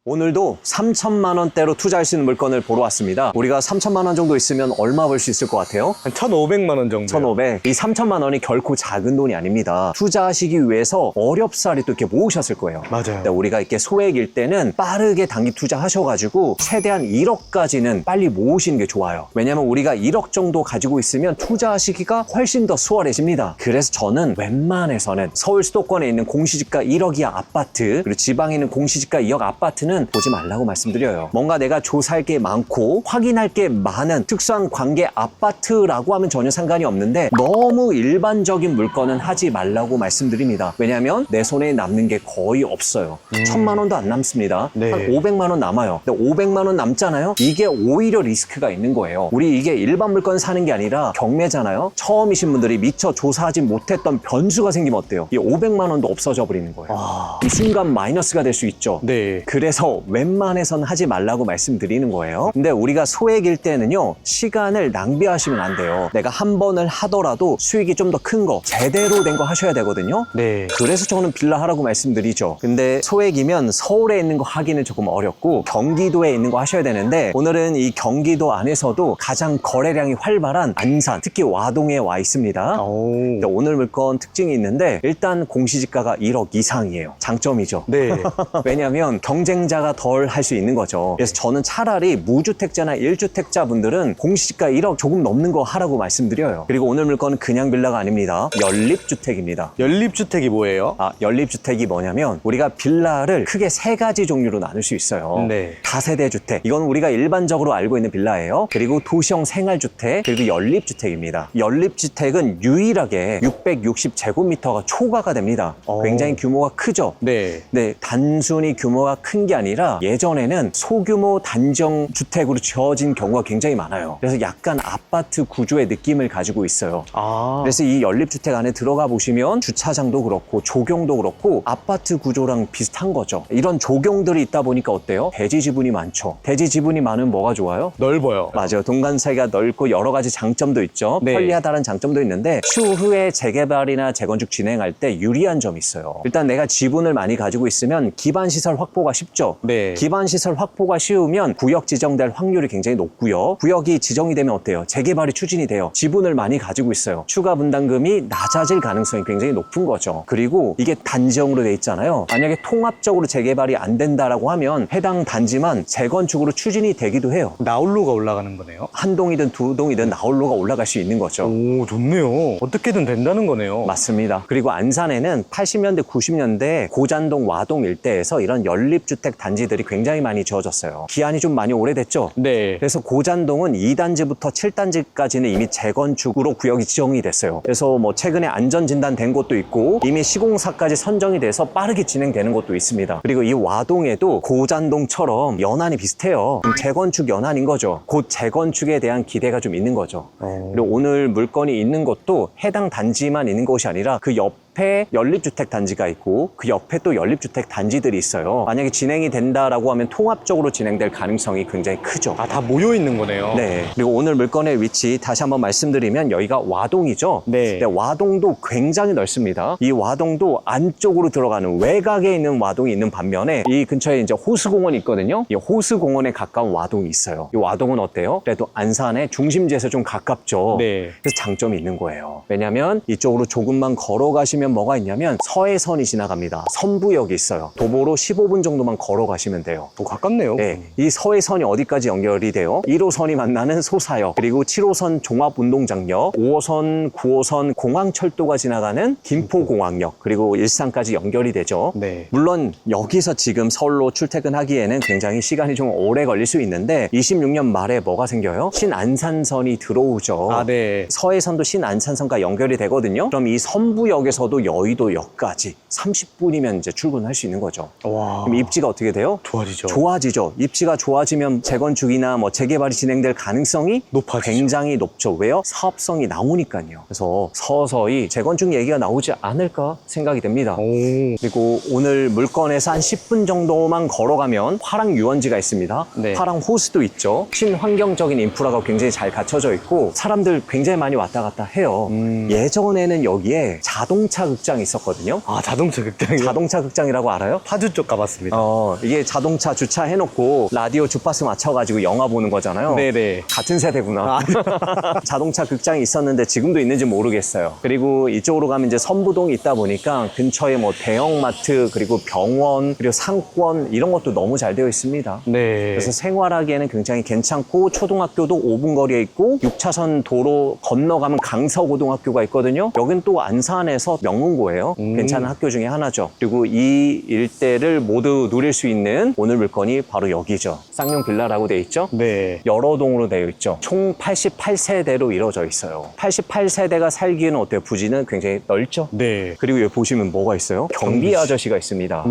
오늘도 3천만 원대로 투자할 수 있는 물건을 보러 왔습니다. 우리가 3천만 원 정도 있으면 얼마 벌 수 있을 것 같아요? 한 1,500만 원 정도. 1,500. 이 3천만 원이 결코 작은 돈이 아닙니다. 투자하시기 위해서 어렵사리 또 이렇게 모으셨을 거예요. 맞아요. 근데 우리가 이렇게 소액일 때는 빠르게 단기 투자하셔가지고 최대한 1억까지는 빨리 모으시는 게 좋아요. 왜냐면 우리가 1억 정도 가지고 있으면 투자하시기가 훨씬 더 수월해집니다. 그래서 저는 웬만해서는 서울 수도권에 있는 공시지가 1억 이하 아파트, 그리고 지방에 있는 공시지가 2억 아파트는 보지 말라고 말씀드려요. 뭔가 내가 조사할 게 많고 확인할 게 많은 특수한 관계 아파트라고 하면 전혀 상관이 없는데 너무 일반적인 물건은 하지 말라고 말씀드립니다. 왜냐하면 내 손에 남는 게 거의 없어요. 1,000만 원도 안 남습니다. 네. 한 500만 원 남아요. 근데 500만 원 남잖아요. 이게 오히려 리스크가 있는 거예요. 우리 이게 일반 물건 사는 게 아니라 경매잖아요. 처음이신 분들이 미처 조사하지 못했던 변수가 생기면 어때요? 이 500만 원도 없어져 버리는 거예요. 이 순간 마이너스가 될 수 있죠. 네. 그래서 웬만해선 하지 말라고 말씀드리는 거예요. 근데 우리가 소액일 때는요, 시간을 낭비하시면 안 돼요. 내가 한 번을 하더라도 수익이 좀 더 큰 거, 제대로 된 거 하셔야 되거든요. 네. 그래서 저는 빌라 하라고 말씀드리죠. 근데 소액이면 서울에 있는 거 하기는 조금 어렵고 경기도에 있는 거 하셔야 되는데, 오늘은 이 경기도 안에서도 가장 거래량이 활발한 안산, 특히 와동에 와 있습니다. 근데 오늘 물건 특징이 있는데 일단 공시지가가 1억 이상이에요. 장점이죠. 네. 왜냐하면 경쟁자가 덜 할 수 있는 거죠. 그래서 저는 차라리 무주택자나 1주택자 분들은 공시지가 1억 조금 넘는 거 하라고 말씀드려요. 그리고 오늘 물건은 그냥 빌라가 아닙니다. 연립주택입니다. 연립주택이 뭐예요? 연립주택이 뭐냐면 우리가 빌라를 크게 세 가지 종류로 나눌 수 있어요. 네. 다세대 주택, 이건 우리가 일반적으로 알고 있는 빌라예요. 그리고 도시형 생활주택, 그리고 연립주택입니다. 연립주택은 유일하게 660제곱미터가 초과가 됩니다. 굉장히 규모가 크죠. 네. 네, 단순히 규모가 큰 게 아니라 예전에는 소규모 단정 주택으로 지어진 경우가 굉장히 많아요. 그래서 약간 아파트 구조의 느낌을 가지고 있어요. 그래서 이 연립주택 안에 들어가 보시면 주차장도 그렇고 조경도 그렇고 아파트 구조랑 비슷한 거죠. 이런 조경들이 있다 보니까 어때요? 대지 지분이 많죠. 대지 지분이 많으면 뭐가 좋아요? 넓어요. 맞아요. 동간 사이가 넓고 여러 가지 장점도 있죠. 네. 편리하다는 장점도 있는데 추후에 재개발이나 재건축 진행할 때 유리한 점이 있어요. 일단 내가 지분을 많이 가지고 있으면 기반시설 확보가 쉽죠. 네. 기반시설 확보가 쉬우면 구역 지정될 확률이 굉장히 높고요. 구역이 지정이 되면 어때요? 재개발이 추진이 돼요. 지분을 많이 가지고 있어요. 추가 분담금이 낮아질 가능성이 굉장히 높은 거죠. 그리고 이게 단지형으로 돼 있잖아요. 만약에 통합적으로 재개발이 안 된다라고 하면 해당 단지만 재건축으로 추진이 되기도 해요. 나홀로가 올라가는 거네요. 한 동이든 두 동이든 나홀로가 올라갈 수 있는 거죠. 오, 좋네요. 어떻게든 된다는 거네요. 맞습니다. 그리고 안산에는 80년대, 90년대 고잔동, 와동 일대에서 이런 연립주택 단지들이 굉장히 많이 지어졌어요. 기한이 좀 많이 오래됐죠? 네. 그래서 고잔동은 2단지부터 7단지까지는 이미 재건축으로 구역이 지정이 됐어요. 그래서 뭐 최근에 안전진단 된 곳도 있고 이미 시공사까지 선정이 돼서 빠르게 진행되는 곳도 있습니다. 그리고 이 와동에도 고잔동처럼 연한이 비슷해요. 재건축 연한인 거죠. 곧 재건축에 대한 기대가 좀 있는 거죠. 그리고 오늘 물건이 있는 것도 해당 단지만 있는 곳이 아니라 그 옆에 연립주택 단지가 있고 그 옆에 또 연립주택 단지들이 있어요. 만약에 진행이 된다라고 하면 통합적으로 진행될 가능성이 굉장히 크죠. 다 모여 있는 거네요. 네. 그리고 오늘 물건의 위치 다시 한번 말씀드리면 여기가 와동이죠. 네. 와동도 굉장히 넓습니다. 이 와동도 안쪽으로 들어가는 외곽에 있는 와동이 있는 반면에 이 근처에 이제 호수공원이 있거든요. 이 호수공원에 가까운 와동이 있어요. 이 와동은 어때요? 그래도 안산의 중심지에서 좀 가깝죠. 네. 그래서 장점이 있는 거예요. 왜냐면 이쪽으로 조금만 걸어가시면 뭐가 있냐면 서해선이 지나갑니다. 선부역이 있어요. 도보로 15분 정도만 걸어가시면 돼요. 가깝네요. 네, 이 서해선이 어디까지 연결이 돼요? 1호선이 만나는 소사역, 그리고 7호선 종합운동장역, 5호선, 9호선 공항철도가 지나가는 김포공항역, 그리고 일산까지 연결이 되죠. 네. 물론 여기서 지금 서울로 출퇴근하기에는 굉장히 시간이 좀 오래 걸릴 수 있는데 26년 말에 뭐가 생겨요? 신안산선이 들어오죠. 네. 서해선도 신안산선과 연결이 되거든요. 그럼 이 선부역에서도 여의도역까지 30분이면 이제 출근할 수 있는 거죠. 와. 그럼 입지가 어떻게 돼요? 좋아지죠. 좋아지죠. 입지가 좋아지면 재건축이나 뭐 재개발이 진행될 가능성이 높아지죠. 굉장히 높죠. 왜요? 사업성이 나오니까요. 그래서 서서히 재건축 얘기가 나오지 않을까 생각이 됩니다. 그리고 오늘 물건에서 한 10분 정도만 걸어가면 화랑 유원지가 있습니다. 네. 화랑 호수도 있죠. 친환경적인 인프라가 굉장히 잘 갖춰져 있고 사람들 굉장히 많이 왔다 갔다 해요. 예전에는 여기에 자동차 자동차 극장이 있었거든요. 아, 자동차 극장이요? 자동차 극장이라고 알아요? 파주 쪽 가봤습니다. 이게 자동차 주차해놓고 라디오 주파수 맞춰가지고 영화 보는 거잖아요. 네네. 같은 세대구나. 자동차 극장이 있었는데 지금도 있는지 모르겠어요. 그리고 이쪽으로 가면 이제 선부동이 있다 보니까 근처에 뭐 대형마트, 그리고 병원, 그리고 상권 이런 것도 너무 잘 되어 있습니다. 네. 그래서 생활하기에는 굉장히 괜찮고, 초등학교도 5분 거리에 있고 6차선 도로 건너가면 강서고등학교가 있거든요. 여긴 또 안산에서 명문고예요. 괜찮은 학교 중에 하나죠. 그리고 이 일대를 모두 누릴 수 있는 오늘 물건이 바로 여기죠. 쌍용 빌라라고 되어 있죠. 네. 여러 동으로 되어 있죠. 총 88세대로 이루어져 있어요. 88세대가 살기에는 어때요? 부지는 굉장히 넓죠. 네. 그리고 여기 보시면 뭐가 있어요? 경비 아저씨가 있습니다.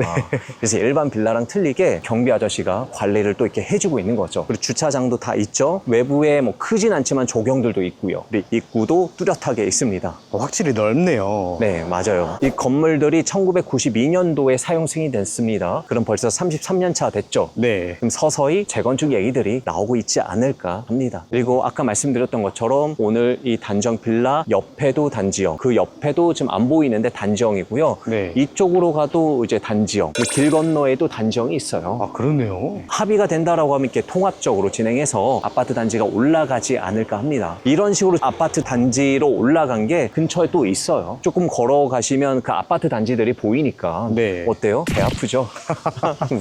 그래서 일반 빌라랑 틀리게 경비 아저씨가 관리를 또 이렇게 해주고 있는 거죠. 그리고 주차장도 다 있죠. 외부에 뭐 크진 않지만 조경들도 있고요. 그리고 입구도 뚜렷하게 있습니다. 확실히 넓네요. 네, 맞아요. 이 건물들이 1992년도에 사용 승인됐습니다. 그럼 벌써 33년 차 됐죠. 네. 그럼 서서히 재건축 얘기들이 나오고 있지 않을까 합니다. 그리고 아까 말씀드렸던 것처럼 오늘 이 단지형 빌라 옆에도 단지형, 그 옆에도 지금 안 보이는데 단지형이고요. 네. 이쪽으로 가도 이제 단지형, 길 건너에도 단지형이 있어요. 아, 그러네요. 합의가 된다라고 하면 이렇게 통합적으로 진행해서 아파트 단지가 올라가지 않을까 합니다. 이런 식으로 아파트 단지로 올라간 게 근처에 또 있어요. 조금 걸어가시면 그 아파트 단지들이 보이니까 네. 어때요? 배 아프죠?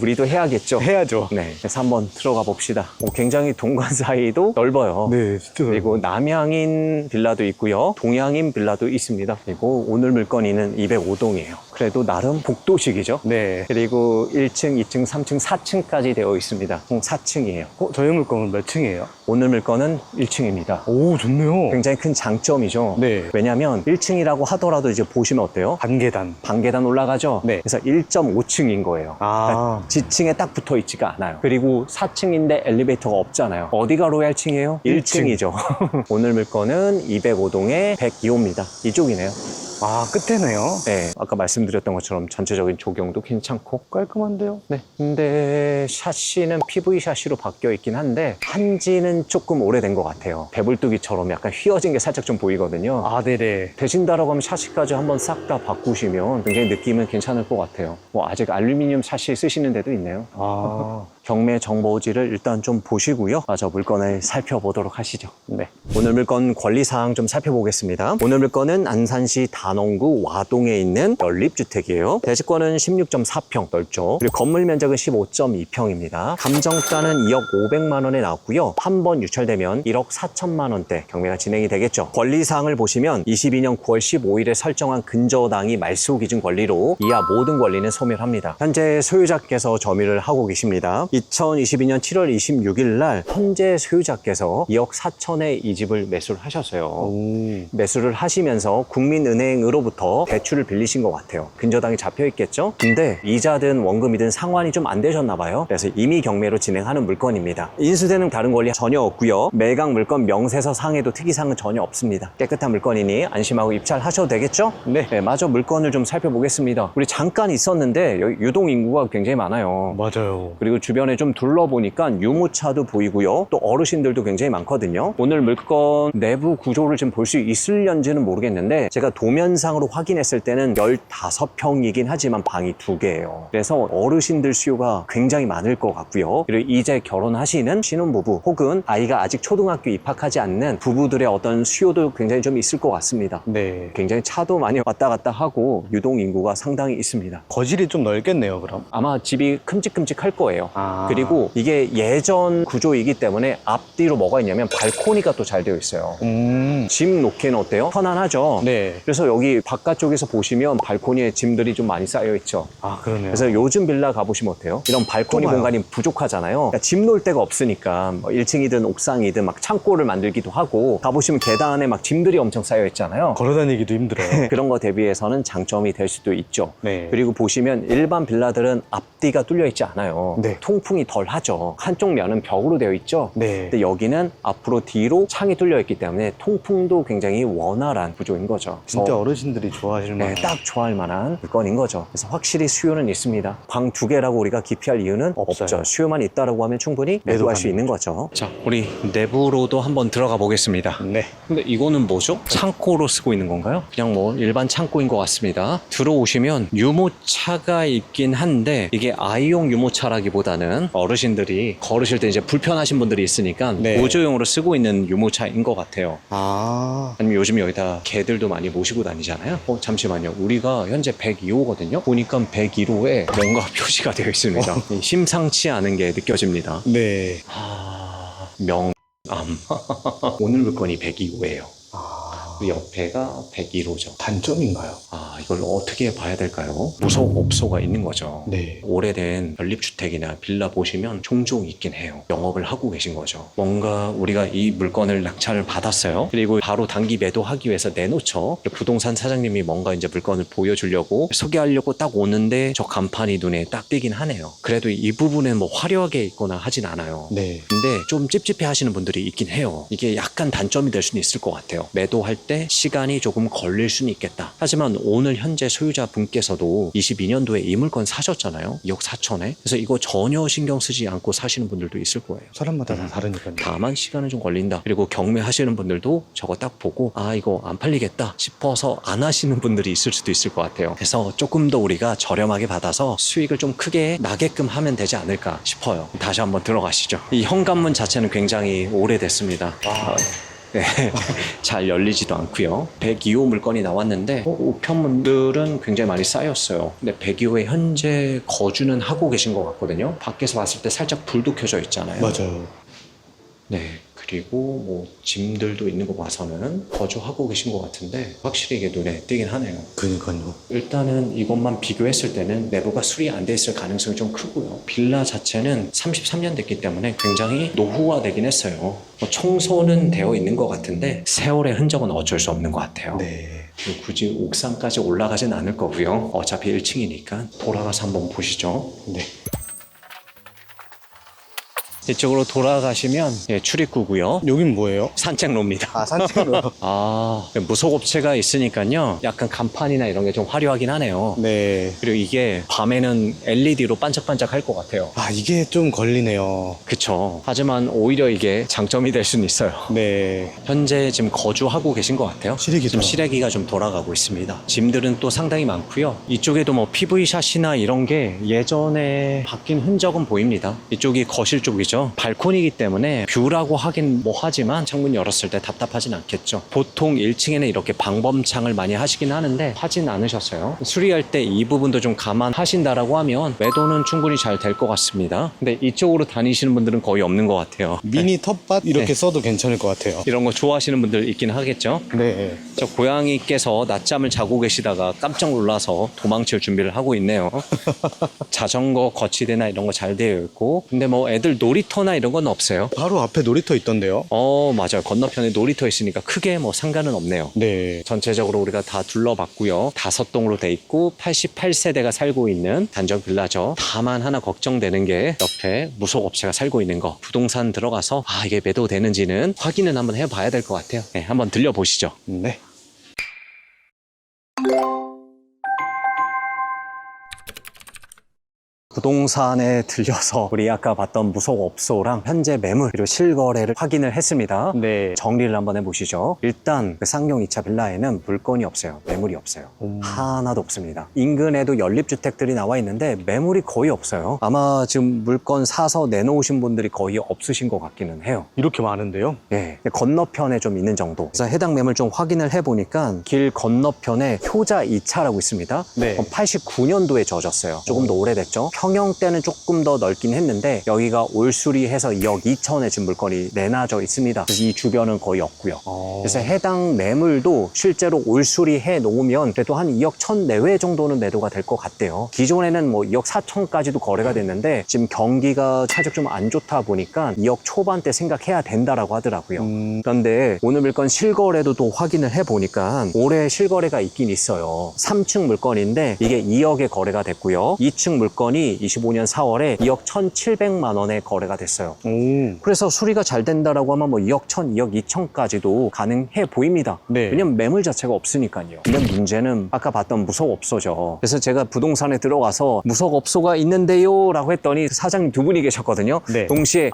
우리도 해야겠죠? 해야죠. 네, 그래서 한번 들어가 봅시다. 굉장히 동관 사이도 넓어요. 네, 진짜. 그리고 남향인 빌라도 있고요. 동향인 빌라도 있습니다. 그리고 오늘 물건이는 205동이에요. 그래도 나름 복도식이죠. 네. 그리고 1층, 2층, 3층, 4층까지 되어 있습니다. 총 4층이에요. 저희 물건은 몇 층이에요? 오늘 물건은 1층입니다. 오, 좋네요. 굉장히 큰 장점이죠. 네. 왜냐하면 1층이라고 하더라도 이제 보시면 어때요? 반계단. 반계단 올라가죠? 네. 그래서 1.5층인 거예요. 아. 지층에 딱 붙어 있지가 않아요. 그리고 4층인데 엘리베이터가 없잖아요. 어디가 로얄층이에요? 1층이죠. 오늘 물건은 205동의 102호입니다. 이쪽이네요. 아, 끝에네요. 네, 아까 말씀드렸던 것처럼 전체적인 조경도 괜찮고 깔끔한데요? 네, 근데 샤시는 PV 샤시로 바뀌어 있긴 한데 한지는 조금 오래된 것 같아요. 배불뚝이처럼 약간 휘어진 게 살짝 좀 보이거든요. 아, 네네. 되신다라고 하면 샤시까지 한번 싹 다 바꾸시면 굉장히 느낌은 괜찮을 것 같아요. 뭐 아직 알루미늄 샤시 쓰시는 데도 있네요. 아. 경매 정보지를 일단 좀 보시고요. 저 물건을 살펴보도록 하시죠. 네. 오늘 물건 권리사항 좀 살펴보겠습니다. 오늘 물건은 안산시 단원구 와동에 있는 연립주택이에요. 대지권은 16.4평 넓죠. 그리고 건물 면적은 15.2평입니다. 감정가는 2억 500만 원에 나왔고요. 한 번 유찰되면 1억 4천만 원대 경매가 진행이 되겠죠. 권리사항을 보시면 22년 9월 15일에 설정한 근저당이 말소 기준 권리로 이하 모든 권리는 소멸합니다. 현재 소유자께서 점유를 하고 계십니다. 2022년 7월 26일 날 현재 소유자께서 2억 4천에 이 집을 매수를 하셨어요. 매수를 하시면서 국민은행으로부터 대출을 빌리신 것 같아요. 근저당이 잡혀 있겠죠? 근데 이자든 원금이든 상환이 좀 안 되셨나 봐요. 그래서 임의 경매로 진행하는 물건입니다. 인수되는 다른 권리 전혀 없고요. 매각 물건 명세서 상에도 특이사항은 전혀 없습니다. 깨끗한 물건이니 안심하고 입찰하셔도 되겠죠? 네, 마저 물건을 좀 살펴보겠습니다. 우리 잠깐 있었는데 여기 유동 인구가 굉장히 많아요. 맞아요. 그리고 주변에 좀 둘러보니까 유모차도 보이고요. 또 어르신들도 굉장히 많거든요. 오늘 물건 내부 구조를 좀 볼 수 있을런지는 모르겠는데 제가 도면상으로 확인했을 때는 15평이긴 하지만 방이 2개예요. 그래서 어르신들 수요가 굉장히 많을 것 같고요. 그리고 이제 결혼하시는 신혼부부 혹은 아이가 아직 초등학교 입학하지 않는 부부들의 어떤 수요도 굉장히 좀 있을 것 같습니다. 네. 굉장히 차도 많이 왔다 갔다 하고 유동 인구가 상당히 있습니다. 거실이 좀 넓겠네요, 그럼. 아마 집이 큼직큼직할 거예요. 아. 그리고 이게 예전 구조이기 때문에 앞뒤로 뭐가 있냐면 발코니가 또 잘 되어 있어요. 짐 놓기는 어때요? 편안하죠? 네. 그래서 여기 바깥쪽에서 보시면 발코니에 짐들이 좀 많이 쌓여 있죠. 아, 그러네요. 그래서 요즘 빌라 가보시면 어때요? 이런 발코니 좁아요. 공간이 부족하잖아요. 그러니까 짐 놓을 데가 없으니까 뭐 1층이든 옥상이든 막 창고를 만들기도 하고 가보시면 계단에 막 짐들이 엄청 쌓여 있잖아요. 걸어 다니기도 힘들어요. 그런 거 대비해서는 장점이 될 수도 있죠. 네. 그리고 보시면 일반 빌라들은 앞뒤가 뚫려 있지 않아요. 네. 통풍이 덜 하죠. 한쪽 면은 벽으로 되어 있죠. 네. 근데 여기는 앞으로 뒤로 창이 창이 뚫려 있기 때문에 통풍도 굉장히 원활한 구조인 거죠. 진짜 어르신들이 좋아하실 만한. 네, 딱 좋아할 만한 물건인 거죠. 그래서 확실히 수요는 있습니다. 방 2개라고 우리가 기피할 이유는 없어요. 없죠. 수요만 있다라고 하면 충분히 매도할 수 있는 거죠. 자, 우리 내부로도 한번 들어가 보겠습니다. 네. 근데 이거는 뭐죠? 창고로 쓰고 있는 건가요? 그냥 뭐 일반 창고인 것 같습니다. 들어오시면 유모차가 있긴 한데 이게 아이용 유모차라기보다는 어르신들이 걸으실 때 이제 불편하신 분들이 있으니까 네. 보조용으로 쓰고 있는 유모차인 것 같아요. 아. 아니면 요즘 여기다 개들도 많이 모시고 다니잖아요. 잠시만요. 우리가 현재 102호거든요. 보니까 101호에 뭔가 표시가 되어 있습니다. 심상치 않은 게 느껴집니다. 네. 명암. 오늘 물건이 102호예요. 아. 그 옆에가 101호죠. 단점인가요? 이걸 어떻게 봐야 될까요? 무속업소가 있는 거죠. 네. 오래된 연립주택이나 빌라 보시면 종종 있긴 해요. 영업을 하고 계신 거죠. 뭔가 우리가 이 물건을 낙찰을 받았어요. 그리고 바로 단기 매도하기 위해서 내놓죠. 부동산 사장님이 뭔가 이제 물건을 보여주려고 소개하려고 딱 오는데 저 간판이 눈에 딱 띄긴 하네요. 그래도 이 부분은 뭐 화려하게 있거나 하진 않아요. 네. 근데 좀 찝찝해 하시는 분들이 있긴 해요. 이게 약간 단점이 될 수는 있을 것 같아요. 매도할 때 시간이 조금 걸릴 수는 있겠다. 하지만 오늘 현재 소유자 분께서도 22년도에 이 물건 사셨잖아요. 2억 4천에. 그래서 이거 전혀 신경 쓰지 않고 사시는 분들도 있을 거예요. 사람마다 다 다르니까요. 다만 시간은 좀 걸린다. 그리고 경매하시는 분들도 저거 딱 보고 이거 안 팔리겠다 싶어서 안 하시는 분들이 있을 수도 있을 것 같아요. 그래서 조금 더 우리가 저렴하게 받아서 수익을 좀 크게 나게끔 하면 되지 않을까 싶어요. 다시 한번 들어가시죠. 이 현관문 자체는 굉장히 오래됐습니다. 네, 잘 열리지도 않고요. 102호 물건이 나왔는데 우편물들은 굉장히 많이 쌓였어요. 근데 102호에 현재 거주는 하고 계신 것 같거든요. 밖에서 봤을 때 살짝 불도 켜져 있잖아요. 맞아요. 네, 그리고 뭐 짐들도 있는 거 봐서는 거주하고 계신 것 같은데 확실히 이게 눈에 띄긴 하네요. 그니까요. 일단은 이것만 비교했을 때는 내부가 수리 안 돼 있을 가능성이 좀 크고요. 빌라 자체는 33년 됐기 때문에 굉장히 노후화되긴 했어요. 뭐 청소는 되어 있는 것 같은데 세월의 흔적은 어쩔 수 없는 것 같아요. 네. 그리고 굳이 옥상까지 올라가진 않을 거고요. 어차피 1층이니까 돌아가서 한번 보시죠. 네. 이쪽으로 돌아가시면 출입구고요. 여긴 뭐예요? 산책로입니다. 산책로. 무속업체가 있으니까요. 약간 간판이나 이런 게 좀 화려하긴 하네요. 네. 그리고 이게 밤에는 LED로 반짝반짝 할 것 같아요. 이게 좀 걸리네요. 그쵸. 하지만 오히려 이게 장점이 될 수는 있어요. 네. 현재 지금 거주하고 계신 것 같아요. 시래기죠. 시래기가 좀 돌아가고 있습니다. 짐들은 또 상당히 많고요. 이쪽에도 뭐 PV샷이나 이런 게 예전에 바뀐 흔적은 보입니다. 이쪽이 거실 쪽이죠. 발코니이기 때문에 뷰라고 하긴 뭐 하지만 창문 열었을 때 답답하진 않겠죠. 보통 1층에는 이렇게 방범창을 많이 하시긴 하는데 하진 않으셨어요. 수리할 때 이 부분도 좀 감안하신다라고 하면 매도는 충분히 잘 될 것 같습니다. 근데 이쪽으로 다니시는 분들은 거의 없는 것 같아요. 미니 텃밭 이렇게 네. 써도 괜찮을 것 같아요. 이런 거 좋아하시는 분들 있긴 하겠죠. 네. 저 고양이께서 낮잠을 자고 계시다가 깜짝 놀라서 도망칠 준비를 하고 있네요. 자전거 거치대나 이런 거 잘 되어 있고 근데 뭐 애들 놀이터나 이런 건 없어요. 바로 앞에 놀이터 있던데요. 맞아요. 건너편에 놀이터 있으니까 크게 뭐 상관은 없네요. 네. 전체적으로 우리가 다 둘러봤고요. 5동으로 돼 있고 88세대가 살고 있는 단적 빌라죠. 다만 하나 걱정되는 게 옆에 무속업체가 살고 있는 거. 부동산 들어가서 이게 매도되는지는 확인은 한번 해봐야 될 것 같아요. 네, 한번 들려보시죠. 네. 부동산에 들려서 우리 아까 봤던 무속업소랑 현재 매물 그리고 실거래를 확인을 했습니다. 네. 정리를 한번 해보시죠. 일단 그 쌍용 2차 빌라에는 물건이 없어요. 매물이 없어요. 하나도 없습니다. 인근에도 연립주택들이 나와 있는데 매물이 거의 없어요. 아마 지금 물건 사서 내놓으신 분들이 거의 없으신 것 같기는 해요. 이렇게 많은데요? 예, 건너편에 좀 있는 정도. 그래서 해당 매물 좀 확인을 해보니까 길 건너편에 효자 2차라고 있습니다. 네. 89년도에 지어졌어요. 조금 더 오래됐죠. 평형 때는 조금 더 넓긴 했는데 여기가 올수리해서 2억 2천에 지금 물건이 내놔져 있습니다. 그래서 이 주변은 거의 없고요. 그래서 해당 매물도 실제로 올수리해 놓으면 그래도 한 2억 1천 내외 정도는 매도가 될 것 같대요. 기존에는 뭐 2억 4천까지도 거래가 됐는데 지금 경기가 살짝 좀 안 좋다 보니까 2억 초반대 생각해야 된다라고 하더라고요. 그런데 오늘 물건 실거래도 또 확인을 해보니까 올해 실거래가 있긴 있어요. 3층 물건인데 이게 2억에 거래가 됐고요. 2층 물건이 2025년 4월에 2억 1,700만 원에 거래가 됐어요. 오. 그래서 수리가 잘 된다라고 하면 뭐 2억 1,000, 2억 2천까지도 가능해 보입니다. 네. 왜냐면 매물 자체가 없으니까요. 근데 문제는 아까 봤던 무속업소죠. 그래서 제가 부동산에 들어가서 무속업소가 있는데요 라고 했더니 사장님 두 분이 계셨거든요. 네. 동시에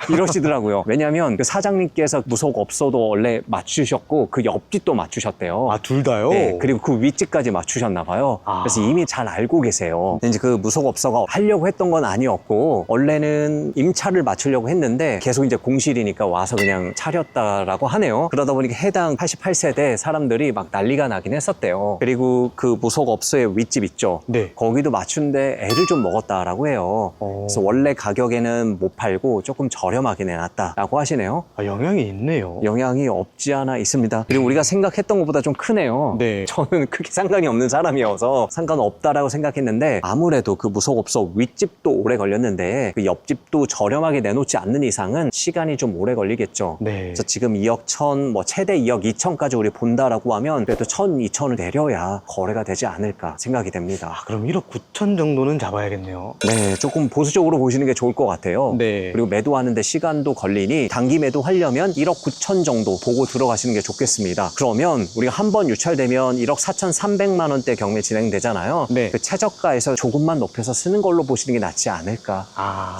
이러시더라고요. 왜냐면 그 사장님께서 무속업소도 원래 맞추셨고 그 옆집도 맞추셨대요. 아, 둘 다요? 네, 그리고 그 윗집까지 맞추셨나 봐요. 아. 그래서 이미 잘 알고 계세요. 근데 이제 그 무속업소가 하려고 했던 건 아니었고 원래는 임차를 맞추려고 했는데 계속 이제 공실이니까 와서 그냥 차렸다라고 하네요. 그러다 보니까 해당 88세대 사람들이 막 난리가 나긴 했었대요. 그리고 그 무속업소의 윗집 있죠. 네. 거기도 맞추는데 애를 좀 먹었다라고 해요. 그래서 원래 가격에는 못 팔고 조금 저렴하게 내놨다라고 하시네요. 아, 영향이 있네요. 영향이 없지 않아 있습니다. 그리고 우리가 생각했던 것보다 좀 크네요. 네. 저는 크게 상관이 없는 사람이어서 상관없다라고 생각했는데 아무래도 그 무속업소 윗집도 오래 걸렸는데 그 옆집도 저렴하게 내놓지 않는 이상은 시간이 좀 오래 걸리겠죠. 네. 그래서 지금 2억 1천, 뭐 최대 2억 2천까지 우리 본다라고 하면 그래도 1천, 2천을 내려야 거래가 되지 않을까 생각이 됩니다. 아, 그럼 1억 9천 정도는 잡아야겠네요. 네, 조금 보수적으로 보시는 게 좋을 것 같아요. 네. 그리고 매도하는데 시간도 걸리니 단기 매도하려면 1억 9천 정도 보고 들어가시는 게 좋겠습니다. 그러면 우리가 한 번 유찰되면 1억 4,300만 원대 경매 진행되잖아요. 네. 그 최저가에서 조금만 높여서 쓰는 걸로 보시는 게 낫지 않을까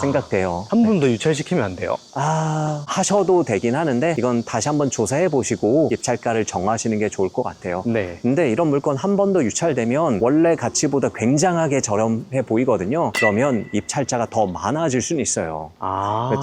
생각돼요. 한 번 더 유찰시키면 안 돼요? 하셔도 되긴 하는데 이건 다시 한번 조사해 보시고 입찰가를 정하시는 게 좋을 것 같아요. 네. 근데 이런 물건 한 번 더 유찰되면 원래 가치보다 굉장하게 저렴해 보이거든요. 그러면 입찰자가 더 많아질 수는 있어요.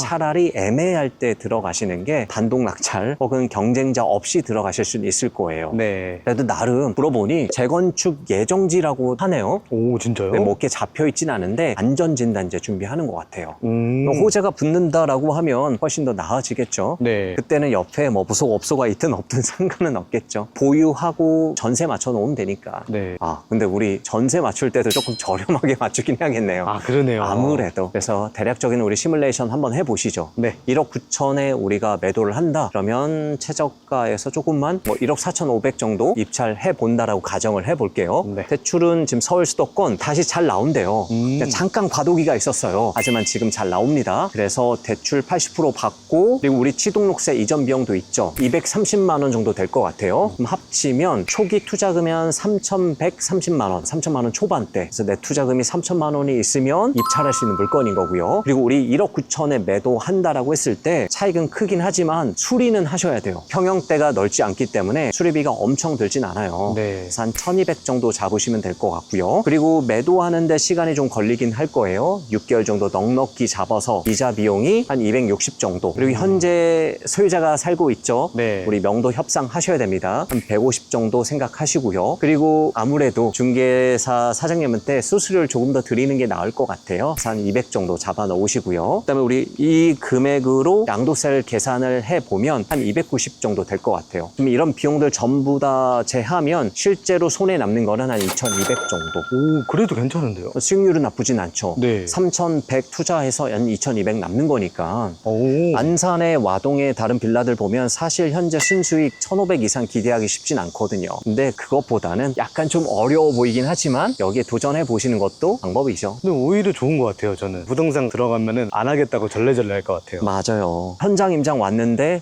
차라리 애매할 때 들어가시는 게 단독 낙찰 혹은 경쟁자 없이 들어가실 수는 있을 거예요. 네. 그래도 나름 물어보니 재건축 예정지라고 하네요. 오, 진짜요? 뭐 이렇게 잡혀있진 않은데 안전진단제 준비하는 것 같아요. 음. 호재가 붙는다라고 하면 훨씬 더 나아지겠죠. 네. 그때는 옆에 뭐 무속업소가 있든 없든 상관은 없겠죠. 보유하고 전세 맞춰놓으면 되니까. 네. 근데 우리 전세 맞출 때도 조금 저렴하게 맞추긴 해야겠네요. 그러네요. 아무래도. 그래서 대략적인 우리 시뮬레이션 한번 해보시죠. 네. 1억 9천에 우리가 매도를 한다. 그러면 최저가에서 조금만 뭐 1억 4,500 정도 입찰해 본다라고 가정을 해볼게요. 네. 대출은 지금 서울 수도권 다시 잘 나온대요. 그러니까 잠깐 과도기가 있었어요. 하지만 지금 잘 나옵니다. 그래서 대출 80% 받고 그리고 우리 취등록세 이전 비용도 있죠. 230만 원 정도 될 것 같아요. 그럼 합치면 초기 투자금이 한 3,130만 원, 3천만 원 초반대. 그래서 내 투자금이 3천만 원이 있으면 입찰할 수 있는 물건인 거고요. 그리고 우리 1억 9천에 매도한다라고 했을 때 차익은 크긴 하지만 수리는 하셔야 돼요. 평형대가 넓지 않기 때문에 수리비가 엄청 들진 않아요. 네. 그래서 한 1,200 정도 잡으시면 될 것 같고요. 그리고 매도하는데 시간이 좀 걸리긴 할 거예요. 6개월 정도 넉넉히 잡아서 이자 비용이 한 260 정도. 그리고 현재 소유자가 살고 있죠. 네. 우리 명도 협상하셔야 됩니다. 한 150 정도 생각하시고요. 그리고 아무래도 중개사 사장님한테 수수료를 조금 더 드리는 게 나을 것 같아요. 그래서 한 200 정도 잡아 놓으시고요. 그다음에 우리 이 금액으로 양도세를 계산을 해보면 한 290 정도 될 것 같아요. 그럼 이런 비용들 전부 다 제하면 실제로 손에 남는 거는 한 2,200 정도. 오, 그래도 괜찮은데요? 수익률은 나쁘진 않죠. 네. 3,100 투자해서 한 2,200 남는 거니까. 오. 안산의 와동의 다른 빌라들 보면 사실 현재 순수익 1,500 이상 기대하기 쉽진 않거든요. 근데 그것보다는 약간 좀 어려워 보이긴 하지만 여기에 도전해 보시는 것도 방법이죠. 근데 오히려 좋은 것 같아요, 저는. 부동산 들어가면은 안 하겠다고 절레절레 할 것 같아요. 맞아요. 현장 임장 왔는데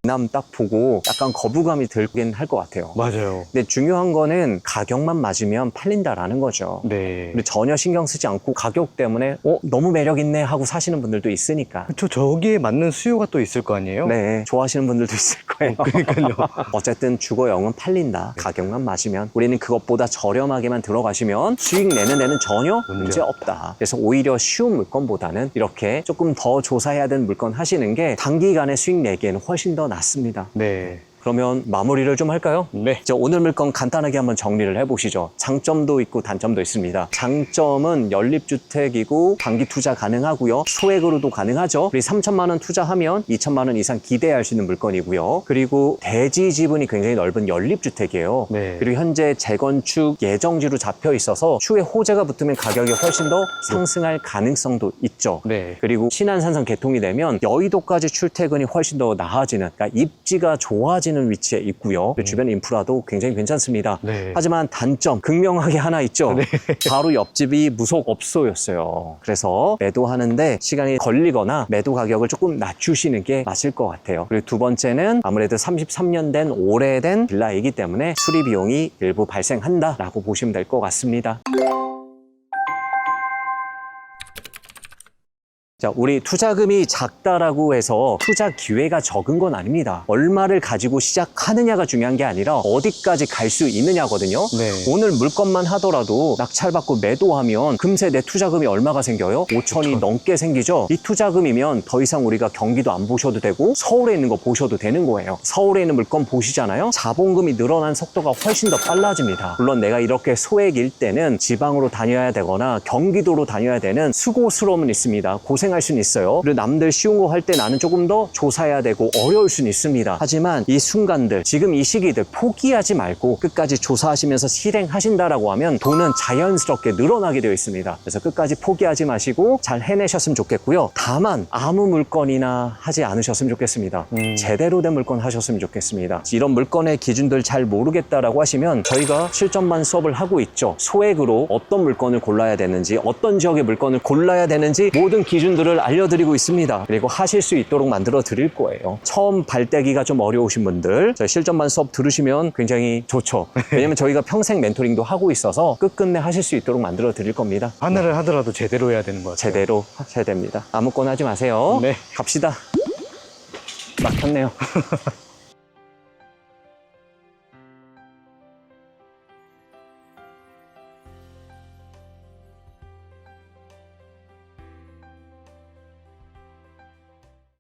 남 딱 보고 약간 거부감이 들긴 할 것 같아요. 맞아요. 근데 중요한 거는 가격만 맞으면 팔린다라는 거죠. 네. 근데 전혀 신경 쓰지 않고 가격 때문에 너무 매력 있네 하고 사시는 분들도 있으니까. 그쵸, 저기에 맞는 수요가 또 있을 거 아니에요? 네, 좋아하시는 분들도 있을 거예요. 그러니까요. 어쨌든 주거용은 팔린다. 가격만 맞으면 우리는 그것보다 저렴하게만 들어가시면 수익 내는 데는 전혀 문제 없다. 그래서 오히려 쉬운 물건보다는 이렇게 조금 더 조사해야 되는 물건 하시는 게 단기간에 수익 내기에는 훨씬 더 낫습니다. 네. 그러면 마무리를 좀 할까요? 네. 오늘 물건 간단하게 한번 정리를 해보시죠. 장점도 있고 단점도 있습니다. 장점은 연립주택이고 단기 투자 가능하고요. 소액으로도 가능하죠. 우리 3천만 원 투자하면 2천만 원 이상 기대할 수 있는 물건이고요. 그리고 대지 지분이 굉장히 넓은 연립주택이에요. 네. 그리고 현재 재건축 예정지로 잡혀 있어서 추후에 호재가 붙으면 가격이 훨씬 더 상승할 가능성도 있죠. 네. 그리고 신안산성 개통이 되면 여의도까지 출퇴근이 훨씬 더 나아지는, 그러니까 입지가 좋아지는 빠지는 위치에 있고요. 주변 인프라도 굉장히 괜찮습니다. 네. 하지만 단점 극명하게 하나 있죠. 네. 바로 옆집이 무속업소였어요. 그래서 매도하는데 시간이 걸리거나 매도 가격을 조금 낮추시는 게 맞을 것 같아요. 그리고 두 번째는 아무래도 33년 된 오래된 빌라이기 때문에 수리 비용이 일부 발생한다라고 보시면 될 것 같습니다. 자, 우리 투자금이 작다라고 해서 투자 기회가 적은 건 아닙니다. 얼마를 가지고 시작하느냐가 중요한 게 아니라 어디까지 갈 수 있느냐거든요. 네. 오늘 물건만 하더라도 낙찰받고 매도하면 금세 내 투자금이 얼마가 생겨요? 5천이 넘게 생기죠. 이 투자금이면 더 이상 우리가 경기도 안 보셔도 되고 서울에 있는 거 보셔도 되는 거예요. 서울에 있는 물건 보시잖아요. 자본금이 늘어난 속도가 훨씬 더 빨라집니다. 물론 내가 이렇게 소액일 때는 지방으로 다녀야 되거나 경기도로 다녀야 되는 수고스러움은 있습니다. 고생할 수는 있어요. 그리고 남들 쉬운 거 할 때 나는 조금 더 조사해야 되고 어려울 수는 있습니다. 하지만 이 순간들, 지금 이 시기들 포기하지 말고 끝까지 조사하시면서 실행하신다라고 하면 돈은 자연스럽게 늘어나게 되어 있습니다. 그래서 끝까지 포기하지 마시고 잘 해내셨으면 좋겠고요. 다만 아무 물건이나 하지 않으셨으면 좋겠습니다. 제대로 된 물건 하셨으면 좋겠습니다. 이런 물건의 기준들 잘 모르겠다라고 하시면 저희가 실전반 수업을 하고 있죠. 소액으로 어떤 물건을 골라야 되는지, 어떤 지역의 물건을 골라야 되는지 모든 기준들을 알려드리고 있습니다. 그리고 하실 수 있도록 만들어 드릴 거예요. 처음 발대기가 좀 어려우신 분들 저희 실전반 수업 들으시면 굉장히 좋죠. 왜냐면 저희가 평생 멘토링도 하고 있어서 끝끝내 하실 수 있도록 만들어 드릴 겁니다. 하나를 하더라도 제대로 해야 되는 것 같아요. 제대로 하셔야 됩니다. 아무거나 하지 마세요. 네. 갑시다. 막 탔네요.